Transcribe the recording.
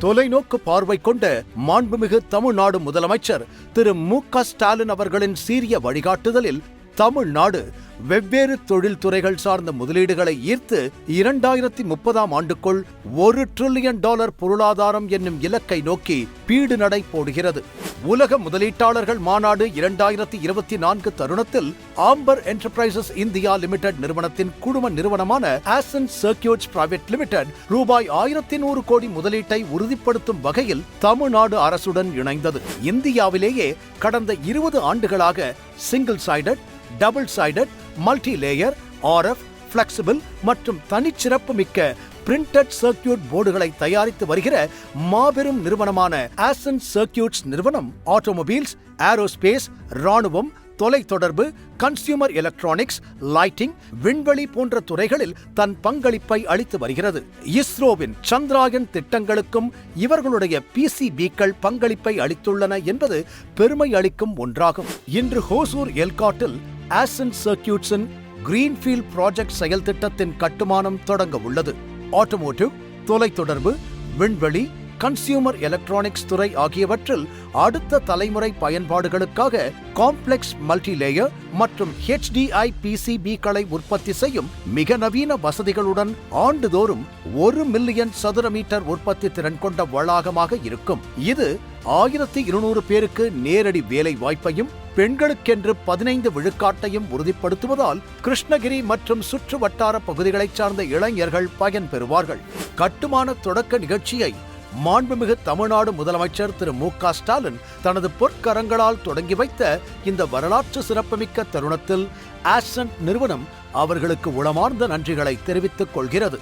தொலைநோக்கு பார்வை கொண்ட மாண்புமிகு தமிழ்நாடு முதலமைச்சர் திரு மு.க. ஸ்டாலின் அவர்களின் சீரிய வழிகாட்டுதலில் தமிழ்நாடு வெவ்வேறு தொழில் துறைகள் சார்ந்த முதலீடுகளை ஈர்த்து 2030ஆம் ஆண்டுக்குள் $1 டிரில்லியன் பொருளாதாரம் என்னும் இலக்கை நோக்கி பீடு நடை போடுகிறது. உலக முதலீட்டாளர்கள் மாநாடு 2024 தருணத்தில் ஆம்பர் என்டர்பிரைசஸ் இந்தியா லிமிடெட் நிறுவனத்தின் குழும நிறுவனமான ஆசன்ட் சர்க்கியூட்ஸ் பிரைவேட் லிமிடெட் ரூபாய் 1100 கோடி முதலீட்டை உறுதிப்படுத்தும் வகையில் தமிழ்நாடு அரசுடன் இணைந்தது. இந்தியாவிலேயே கடந்த 20 ஆண்டுகளாக single sided, double sided, multi layer, RF, flexible மற்றும் தனிச்சிறப்பு மிக்க பிரிண்டட் சர்க்கியூட் போர்டுகளை தயாரித்து வருகிற மாபெரும் நிறுவனமான ஆசன்ட் சர்க்கியூட்ஸ் நிறுவனம் ஆட்டோமொபைல்ஸ், ஏரோஸ்பேஸ், ராணுவம், தொலைத்தொடர்பு, கன்சியூமர் எலக்ட்ரானிக்ஸ், லைட்டிங், விண்வெளி போன்ற துறைகளில் தன் பங்களிப்பை அளித்து வருகிறது. இஸ்ரோவின் சந்திராயன் திட்டங்களுக்கும் இவர்களுடைய PCBக்கள் பங்களிப்பை அளித்துள்ளன என்பது பெருமை அளிக்கும் ஒன்றாகும். இன்று ஹோசூர் எல்காட்டில் ஆசன்ட் சர்க்கியூட்ஸின் கிரீன்ஃபீல்ட் ப்ராஜெக்ட் செயல் திட்டத்தின் கட்டுமானம் தொடங்க உள்ளது. ஆட்டோமோட்டிவ், தொலைத்தொடர்பு, விண்வெளி, கன்சியூமர் எலக்ட்ரானிக்ஸ் துறை ஆகியவற்றில் அடுத்த தலைமுறை பயன்பாடுகளுக்காக காம்ப்ளெக்ஸ் மல்டிலேயர் மற்றும் HDI PCBக்களை உற்பத்தி செய்யும் மிக நவீன வசதிகளுடன் ஆண்டுதோறும் 1 மில்லியன் சதுர மீட்டர் உற்பத்தி திறன் கொண்ட வளாகமாக இருக்கும். இது 1200 பேருக்கு நேரடி வேலை வாய்ப்பையும் பெண்களுக்கென்று 15 விழுக்காட்டையும் உறுதிப்படுத்துவதால் கிருஷ்ணகிரி மற்றும் சுற்று வட்டார பகுதிகளைச் சார்ந்த இளைஞர்கள் பயன்பெறுவார்கள். கட்டுமான தொடக்க நிகழ்ச்சியை மாண்புமிகு தமிழ்நாடு முதலமைச்சர் திரு மு.க. ஸ்டாலின் தனது பொற்கரங்களால் தொடங்கி வைத்த இந்த வரலாற்று சிறப்புமிக்க தருணத்தில் ஆசன்ட் நிறுவனம் அவர்களுக்கு உளமார்ந்த நன்றிகளை தெரிவித்துக் கொள்கிறது.